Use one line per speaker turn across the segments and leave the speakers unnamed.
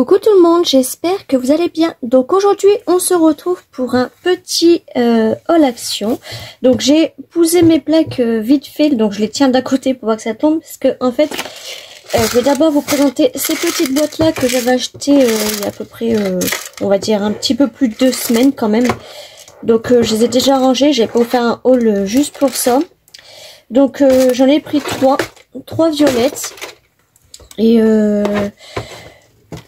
Coucou tout le monde, j'espère que vous allez bien. Donc aujourd'hui on se retrouve pour un petit haul action. Donc j'ai posé mes plaques vite fait, donc je les tiens d'un côté pour voir que ça tombe. Parce que en fait je vais d'abord vous présenter ces petites boîtes là que j'avais achetées il y a à peu près on va dire un petit peu plus de 2 semaines quand même. Donc je les ai déjà rangées, j'ai pas vous faire un haul juste pour ça. Donc j'en ai pris 3 violettes. Et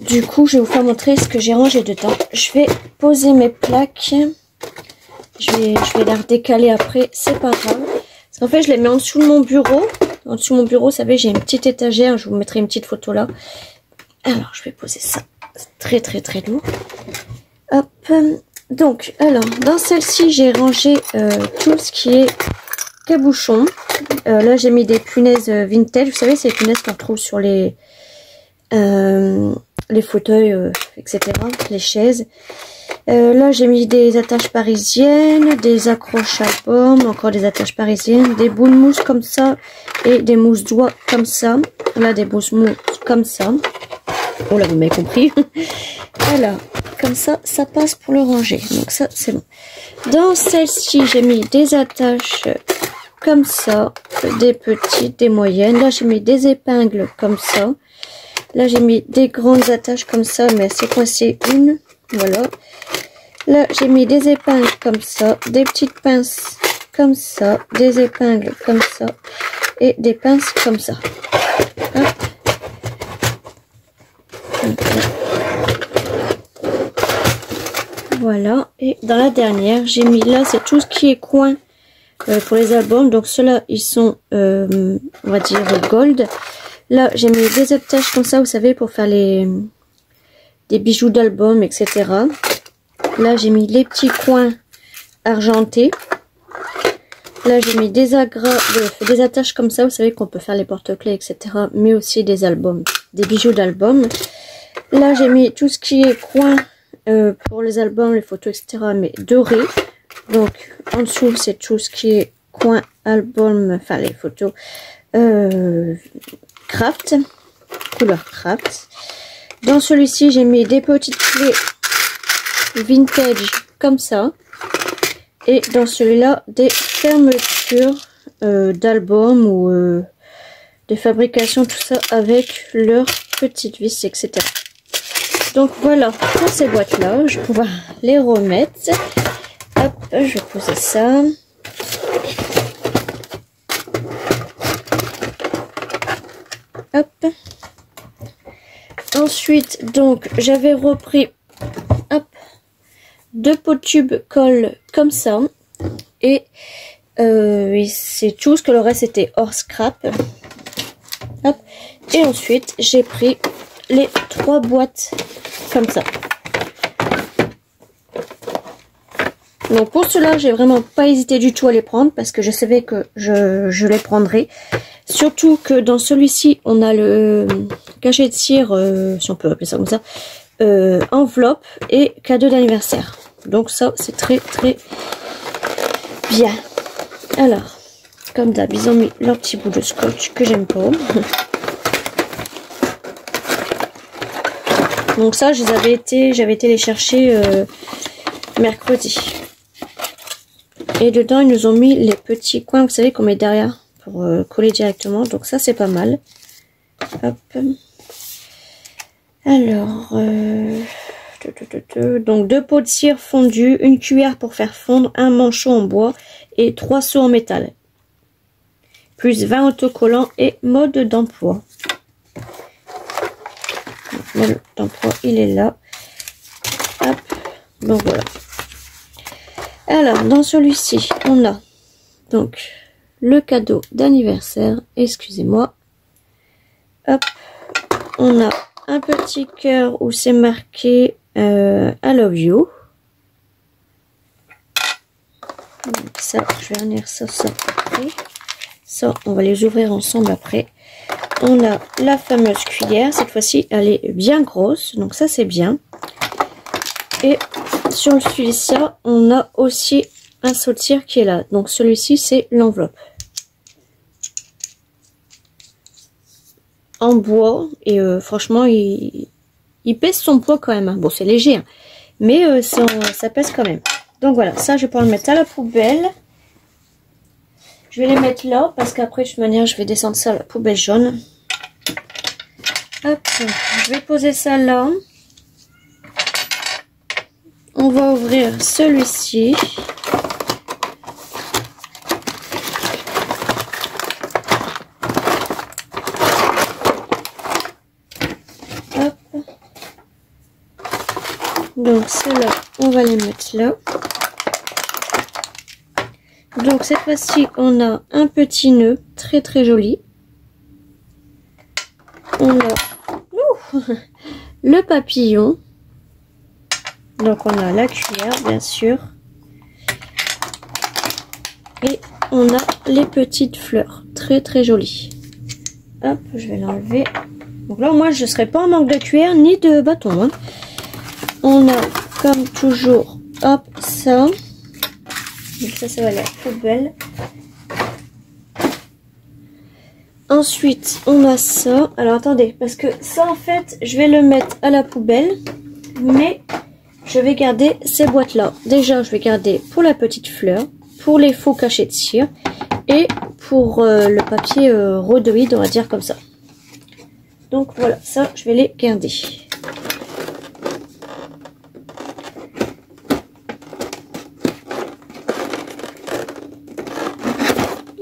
du coup, je vais vous faire montrer ce que j'ai rangé dedans. Je vais poser mes plaques. Je vais les redécaler après, c'est pas grave. Parce qu'en fait, je les mets en dessous de mon bureau. En dessous de mon bureau, vous savez, j'ai une petite étagère. Je vous mettrai une petite photo là. Alors, je vais poser ça. C'est très lourd. Hop. Donc, alors, dans celle-ci, j'ai rangé tout ce qui est cabochon. Là, j'ai mis des punaises vintage. Vous savez, c'est les punaises qu'on trouve sur les fauteuils, etc., les chaises. Là, j'ai mis des attaches parisiennes, des accroches albums, encore des attaches parisiennes, des boules mousse comme ça et des mousses doigts comme ça. Là, des mousses comme ça. Oh là, vous m'avez compris. Alors, comme ça, ça passe pour le ranger. Donc ça, c'est bon. Dans celle-ci, j'ai mis des attaches comme ça, des petites, des moyennes. Là, j'ai mis des épingles comme ça. Là, j'ai mis des grandes attaches comme ça, mais c'est coincé une. Voilà. Là, j'ai mis des épingles comme ça, des petites pinces comme ça, des épingles comme ça et des pinces comme ça. Hop. Voilà. Et dans la dernière, j'ai mis là, c'est tout ce qui est coin pour les albums. Donc, ceux-là, ils sont, on va dire, gold. Là, j'ai mis des attaches comme ça, vous savez, pour faire des bijoux d'album, etc. Là, j'ai mis les petits coins argentés. Là, j'ai mis des attaches comme ça, vous savez, qu'on peut faire les porte-clés, etc. Mais aussi des albums, des bijoux d'album. Là, j'ai mis tout ce qui est coin pour les albums, les photos, etc. Mais doré. Donc, en dessous, c'est tout ce qui est coin album, enfin les photos. Craft, couleur craft. Dans celui-ci, j'ai mis des petites clés vintage comme ça. Et dans celui-là, des fermetures d'albums ou de fabrication, tout ça avec leurs petites vis, etc. Donc voilà, pour ces boîtes-là, je vais pouvoir les remettre. Hop, je vais poser ça. Hop. Ensuite, donc, j'avais repris, hop, 2 pots de tubes colle comme ça. Et c'est tout, ce que le reste était hors scrap. Hop. Et ensuite, j'ai pris les 3 boîtes comme ça. Donc pour cela, j'ai vraiment pas hésité du tout à les prendre parce que je savais que je les prendrais. Surtout que dans celui-ci, on a le cachet de cire, si on peut appeler ça comme ça, enveloppe et cadeau d'anniversaire. Donc ça, c'est très bien. Alors, comme d'hab, ils ont mis leur petit bout de scotch que j'aime pas. Donc ça, j'avais été les chercher mercredi. Et dedans, ils nous ont mis les petits coins, vous savez, qu'on met derrière pour coller directement. Donc ça, c'est pas mal. Hop. Alors, donc 2 pots de cire fondue, une cuillère pour faire fondre, un manchon en bois et 3 seaux en métal. Plus 20 autocollants et mode d'emploi. Le mode d'emploi, il est là. Hop. Donc voilà. Alors, dans celui-ci, on a donc le cadeau d'anniversaire. Excusez-moi. Hop. On a un petit cœur où c'est marqué I love you. Donc ça, je vais venir ça après. Ça, on va les ouvrir ensemble après. On a la fameuse cuillère. Cette fois-ci, elle est bien grosse. Donc ça, c'est bien. Et sur celui-ci, on a aussi un seau de cire qui est là. Donc celui-ci, c'est l'enveloppe. En bois. Et franchement, il Il pèse son poids quand même. Hein. Bon, c'est léger, hein. Mais ça pèse quand même. Donc voilà, ça, je vais pouvoir le mettre à la poubelle. Je vais les mettre là, parce qu'après, de toute manière, je vais descendre ça à la poubelle jaune. Hop, je vais poser ça là. On va ouvrir celui-ci. Hop. Donc ceux-là, on va les mettre là. Donc cette fois-ci, on a un petit nœud très très joli. On a le papillon. Donc on a la cuillère bien sûr. Et on a les petites fleurs. Très très jolies. Hop, je vais l'enlever. Donc là moi je ne serai pas en manque de cuillère ni de bâton. Hein. On a comme toujours, hop, ça. Donc ça va à la poubelle. Ensuite, on a ça. Alors, attendez, parce que ça, en fait, je vais le mettre à la poubelle. Mais, je vais garder ces boîtes-là. Déjà, je vais garder pour la petite fleur, pour les faux cachets de cire et pour le papier rhodoïde, on va dire comme ça. Donc, voilà, ça, je vais les garder.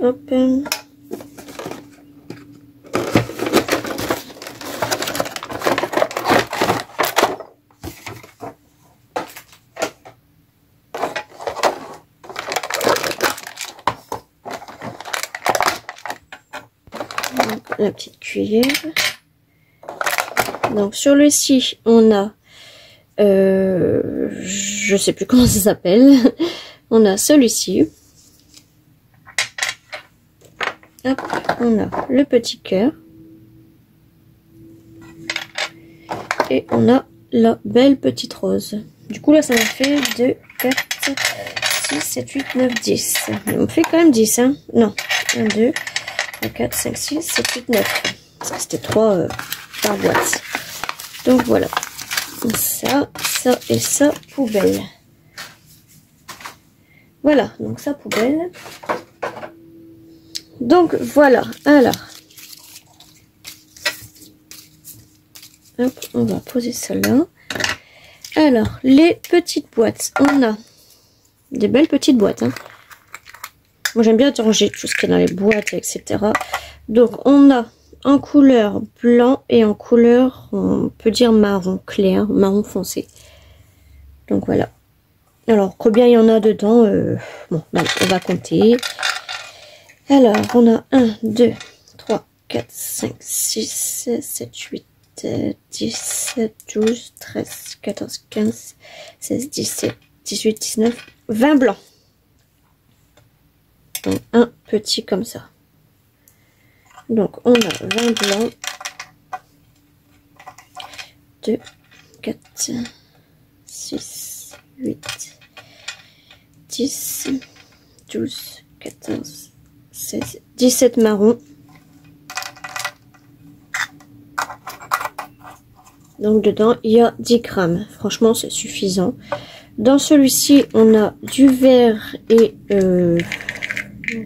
Hop. La petite cuillère. Donc sur le ci, on a je sais plus comment ça s'appelle. On a celui-ci. Hop, on a le petit cœur. Et on a la belle petite rose. Du coup là ça m'a fait 2, 4, 6, 7, 8, 9, 10. On me fait quand même 10 hein. Non, 1, 2, 4, 5, 6, 7, 8, 9. Parce que c'était 3 par boîte. Donc voilà. Ça, ça et ça, poubelle. Voilà, donc ça, poubelle. Donc voilà, alors. Hop, on va poser ça là. Alors, les petites boîtes. On a des belles petites boîtes. Hein. Moi, j'aime bien ranger tout ce qui est dans les boîtes, etc. Donc, on a en couleur blanc et en couleur, on peut dire marron clair, marron foncé. Donc, voilà. Alors, combien il y en a dedans bon, on va compter. Alors, on a 1, 2, 3, 4, 5, 6, 7, 8, 17, 12, 13, 14, 15, 16, 17, 18, 19, 20 blancs. Donc, un petit comme ça. Donc, on a 20 blancs. 2, 4, 6, 8, 10, 12, 14, 16, 17 marrons. Donc, dedans, il y a 10 grammes. Franchement, c'est suffisant. Dans celui-ci, on a du vert et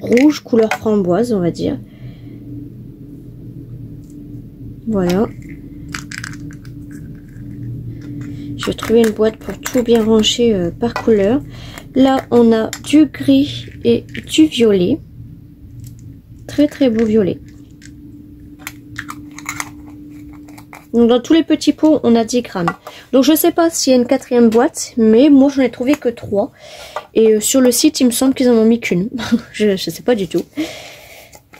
rouge, couleur framboise, on va dire. Voilà. Je vais trouver une boîte pour tout bien ranger par couleur. Là, on a du gris et du violet. Très très beau violet. Donc dans tous les petits pots, on a 10 grammes. Donc je ne sais pas s'il y a une quatrième boîte, mais moi j'en ai trouvé que 3. Et sur le site, il me semble qu'ils en ont mis qu'une. Je ne sais pas du tout.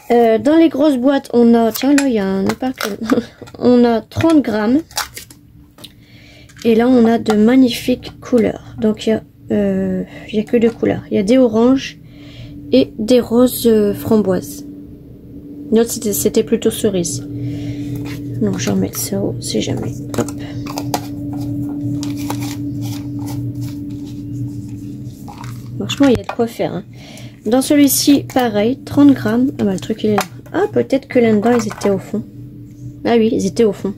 Dans les grosses boîtes, on a... Tiens, là, il y a un épargne. On a 30 grammes. Et là, on a de magnifiques couleurs. Donc il y a que 2 couleurs. Il y a des oranges et des roses framboises. L'autre, c'était plutôt cerise. Donc, je vais remettre ça haut, si jamais. Hop. Franchement, il y a de quoi faire. Hein. Dans celui-ci, pareil, 30 grammes. Ah bah, le truc, il est là. Ah, peut-être que là-dedans, ils étaient au fond. Ah oui, ils étaient au fond.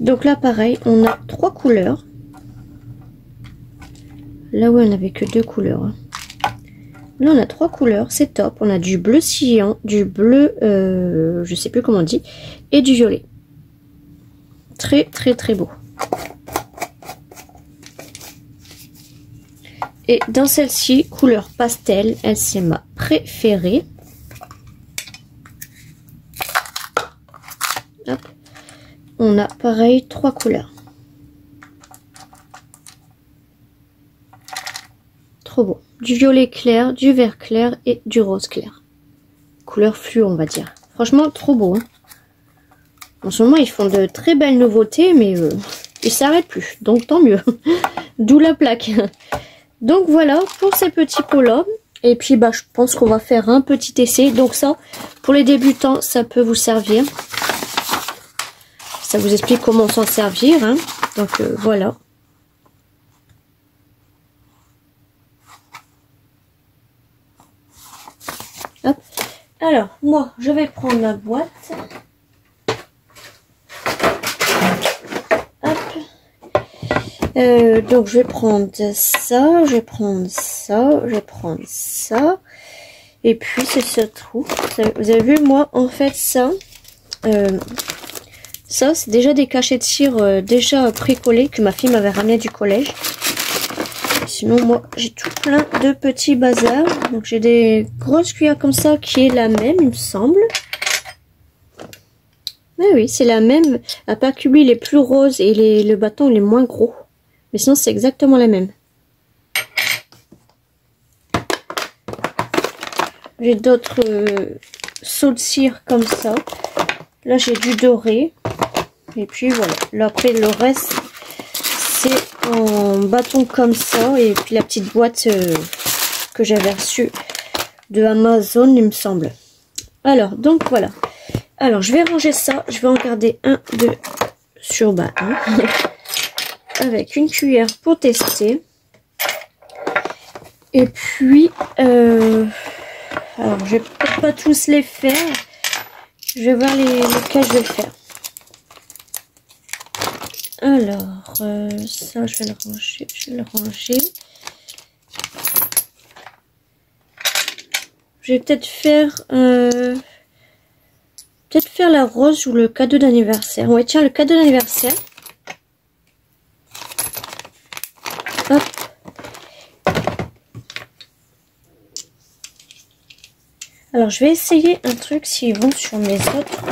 Donc là pareil, on a 3 couleurs. Là où on n'avait que 2 couleurs. Là on a 3 couleurs, c'est top. On a du bleu cyan, du bleu, je sais plus comment on dit, et du violet. Très très très beau. Et dans celle-ci, couleur pastel, elle c'est ma préférée. Hop. On a pareil 3 couleurs. Trop beau. Du violet clair, du vert clair et du rose clair. Couleur fluo on va dire. Franchement trop beau. Hein. En ce moment ils font de très belles nouveautés mais ils s'arrêtent plus. Donc tant mieux. D'où la plaque. Donc voilà pour ces petits pots là. Et puis bah je pense qu'on va faire un petit essai. Donc ça pour les débutants ça peut vous servir. Ça vous explique comment s'en servir. Hein. Donc voilà. Hop. Alors moi je vais prendre ma boîte. Hop. Donc je vais prendre ça, je vais prendre ça, je vais prendre ça. Et puis c'est ce trou. Vous avez vu moi en fait ça. Ça, c'est déjà des cachets de cire déjà précollés que ma fille m'avait ramené du collège. Sinon, moi, j'ai tout plein de petits bazars. Donc, j'ai des grosses cuillères comme ça qui est la même, il me semble. Mais oui, c'est la même. À part que lui, il est plus rose et le bâton, il est moins gros. Mais sinon, c'est exactement la même. J'ai d'autres seaux de cire comme ça. Là, j'ai du doré. Et puis voilà, là après le reste c'est en bâton comme ça. Et puis la petite boîte que j'avais reçue de Amazon il me semble. Alors donc voilà. Alors je vais ranger ça, je vais en garder un, deux sur un. Avec une cuillère pour tester. Et puis alors je vais peut-être pas tous les faire. Je vais voir lesquels je vais faire. Alors, ça, je vais le ranger. Je vais peut-être faire la rose ou le cadeau d'anniversaire. Ouais, tiens, le cadeau d'anniversaire. Hop. Alors, je vais essayer un truc s'ils vont sur mes autres.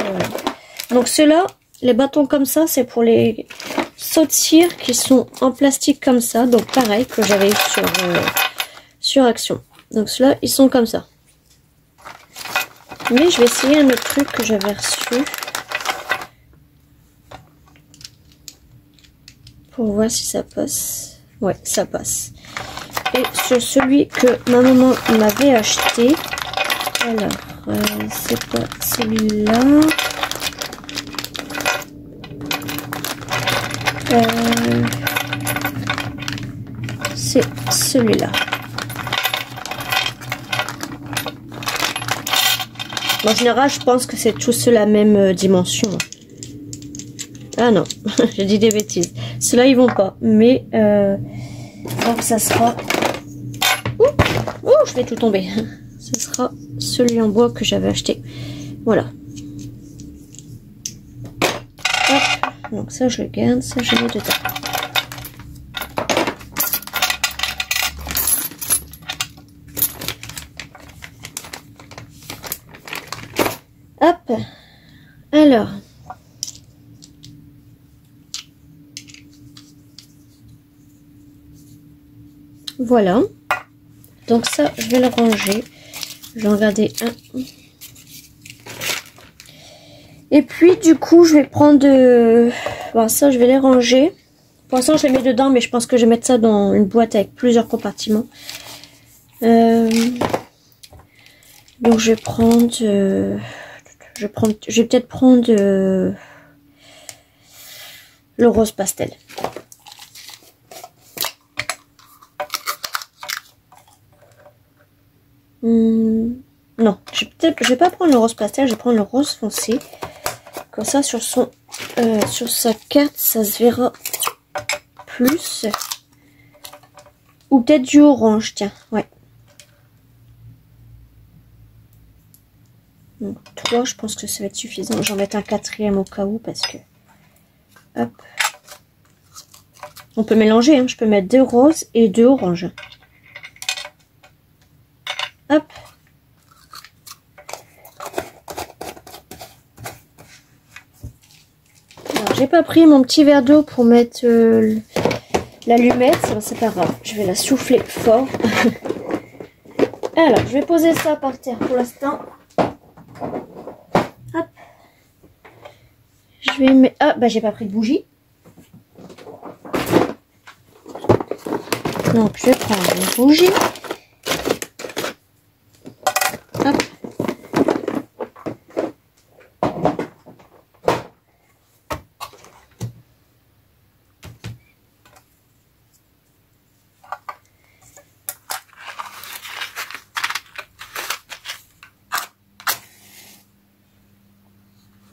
Donc, ceux-là, les bâtons comme ça, c'est pour les seaux de cire qui sont en plastique comme ça. Donc, pareil que j'avais sur Action. Donc, ceux-là, ils sont comme ça. Mais je vais essayer un autre truc que j'avais reçu. Pour voir si ça passe. Ouais, ça passe. Et sur celui que ma maman m'avait acheté. Alors, c'est pas celui-là. C'est celui-là. En général, je pense que c'est tous la même dimension. Ah non, j'ai dit des bêtises. Ceux-là, ils vont pas. Mais, donc ça sera... Ouh, je vais tout tomber. Ce sera celui en bois que j'avais acheté. Voilà. Hop. Donc ça, je le garde. Ça, je le mets dedans. Hop. Alors. Voilà. Donc ça, je vais le ranger. Je vais en garder un. Et puis, du coup, je vais prendre... Bon, ça, je vais les ranger. Pour l'instant, je les mets dedans, mais je pense que je vais mettre ça dans une boîte avec plusieurs compartiments. Donc, je vais prendre... je vais peut-être prendre le rose pastel. Non, je vais pas prendre le rose pastel, je vais prendre le rose foncé. Comme ça, sur son sur sa carte, ça se verra plus. Ou peut-être du orange, tiens, ouais. Donc 3, je pense que ça va être suffisant. J'en mets un quatrième au cas où parce que... Hop. On peut mélanger, hein. Je peux mettre 2 roses et 2 oranges. Hop. Alors, j'ai pas pris mon petit verre d'eau pour mettre l'allumette. C'est pas grave. Je vais la souffler fort. Alors, je vais poser ça par terre pour l'instant. Hop. Je vais mettre... Ah, bah j'ai pas pris de bougie. Donc, je vais prendre une bougie. Hop.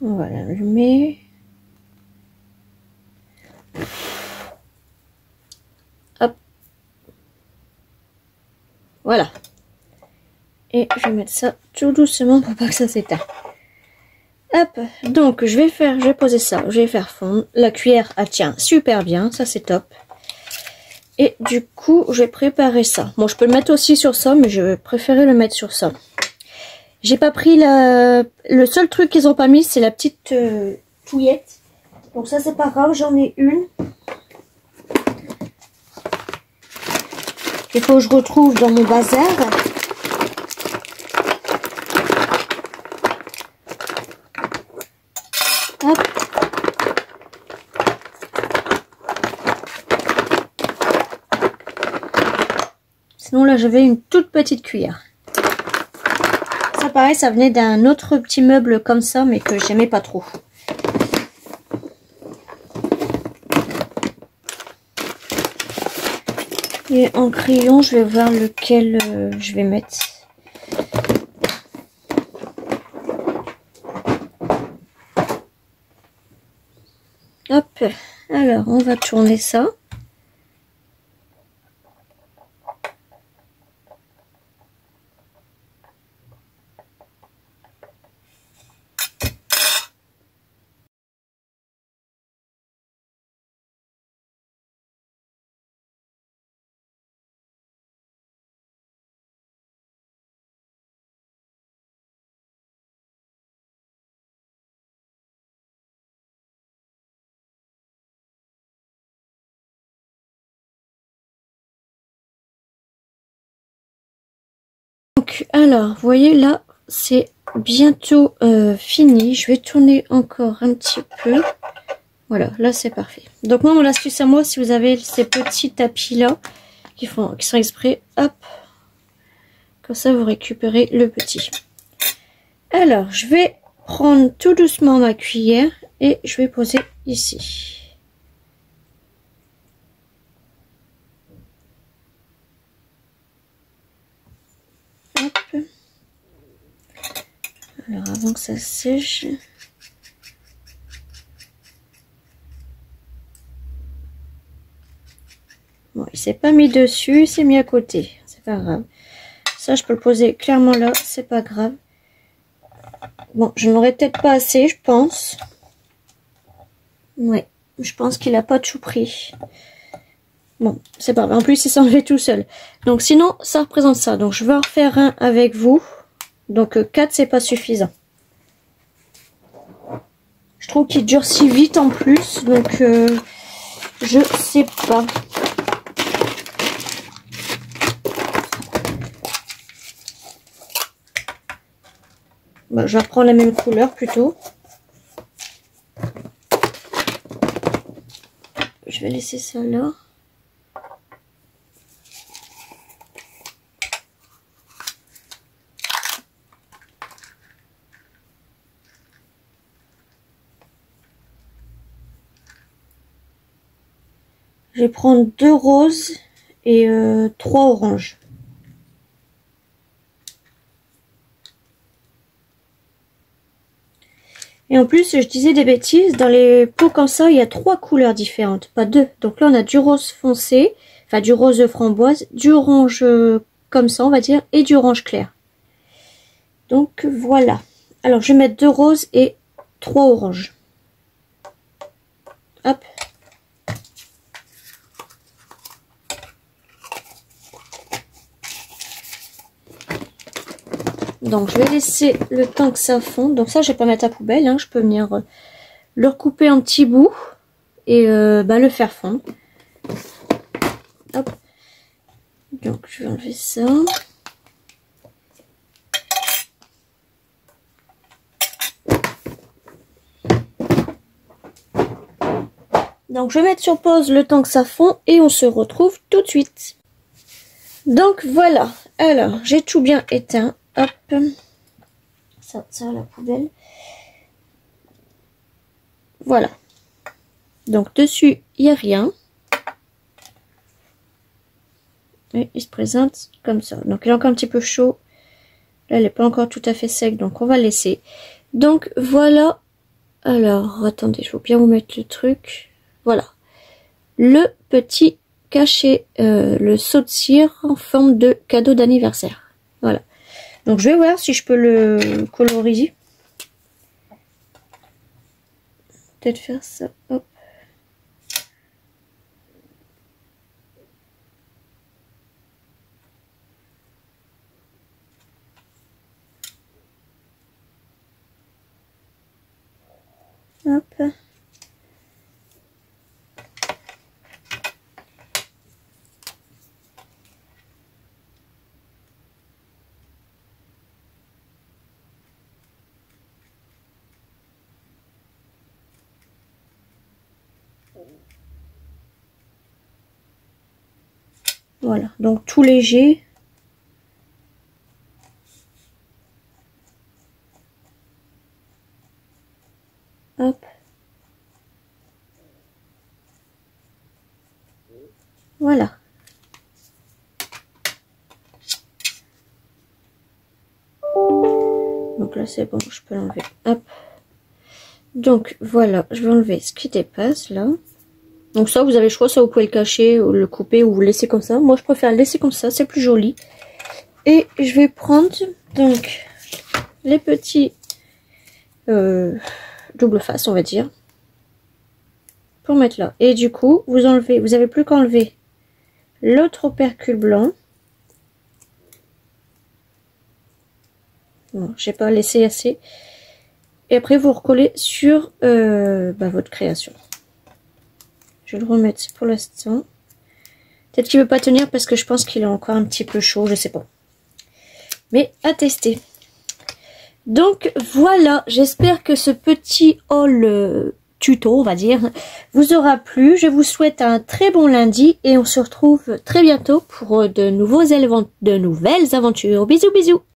On va l'allumer. Hop. Voilà. Et je vais mettre ça tout doucement pour pas que ça s'éteint. Hop. Donc je vais poser ça. Je vais faire fondre. La cuillère, elle tient super bien. Ça c'est top. Et du coup, je vais préparer ça. Bon, je peux le mettre aussi sur ça, mais je vais préférer le mettre sur ça. J'ai pas pris le seul truc qu'ils ont pas mis, c'est la petite touillette. Donc ça c'est pas grave, j'en ai une. Il faut que je retrouve dans mon bazar. Hop. Sinon là j'avais une toute petite cuillère. Ça pareil, ça venait d'un autre petit meuble comme ça, mais que j'aimais pas trop. Et en crayon, je vais voir lequel je vais mettre. Hop, alors on va tourner ça. Donc, alors, vous voyez là, c'est bientôt fini. Je vais tourner encore un petit peu. Voilà, là c'est parfait. Donc moi, mon astuce à moi, si vous avez ces petits tapis là, qui sont exprès, hop, comme ça vous récupérez le petit. Alors, je vais prendre tout doucement ma cuillère et je vais poser ici. Hop. Alors avant que ça sèche. Bon, il s'est pas mis dessus, il s'est mis à côté. C'est pas grave. Ça, je peux le poser clairement là, c'est pas grave. Bon, je n'aurai peut-être pas assez, je pense. Ouais, je pense qu'il a pas tout pris. Bon, c'est pas grave. En plus, il s'est enlevé tout seul. Donc, sinon, ça représente ça. Donc, je vais en refaire un avec vous. Donc, 4, c'est pas suffisant. Je trouve qu'il durcit vite en plus. Donc, je sais pas. Bah, je vais reprendre la même couleur plutôt. Je vais laisser ça là. Je vais prendre 2 roses et 3 oranges. Et en plus, je disais des bêtises, dans les pots comme ça, il y a 3 couleurs différentes, pas 2. Donc là, on a du rose foncé, enfin du rose framboise, du orange comme ça, on va dire, et du orange clair. Donc voilà. Alors, je vais mettre 2 roses et 3 oranges. Hop. Donc, je vais laisser le temps que ça fonde. Donc ça, je vais pas mettre à poubelle. Hein. Je peux venir le recouper en petits bouts et le faire fondre. Hop. Donc, je vais enlever ça. Donc, je vais mettre sur pause le temps que ça fond et on se retrouve tout de suite. Donc, voilà. Alors, j'ai tout bien éteint. Hop. Ça à la poubelle. Voilà. Donc, dessus, il n'y a rien. Et il se présente comme ça. Donc, il est encore un petit peu chaud. Là, il n'est pas encore tout à fait sec. Donc, on va laisser. Donc, voilà. Alors, attendez, je vais bien vous mettre le truc. Voilà. Le petit cachet, le saut de cire en forme de cadeau d'anniversaire. Voilà. Donc, je vais voir si je peux le colorier. Peut-être faire ça. Hop. Hop. Voilà, donc tout léger. Hop. Voilà. Donc là c'est bon, je peux l'enlever. Hop. Donc voilà, je vais enlever ce qui dépasse là. Donc ça, vous avez le choix, ça vous pouvez le cacher, ou le couper, ou le laisser comme ça. Moi, je préfère le laisser comme ça, c'est plus joli. Et je vais prendre donc les petits double face, on va dire, pour mettre là. Et du coup, vous enlevez, vous avez plus qu'à enlever l'autre opercule blanc. Bon, j'ai pas laissé assez. Et après, vous recollez sur votre création. Je vais le remettre pour l'instant. Peut-être qu'il ne veut pas tenir parce que je pense qu'il est encore un petit peu chaud, je sais pas. Mais à tester. Donc voilà, j'espère que ce petit haul tuto, on va dire, vous aura plu. Je vous souhaite un très bon lundi et on se retrouve très bientôt pour de nouvelles aventures. Bisous bisous.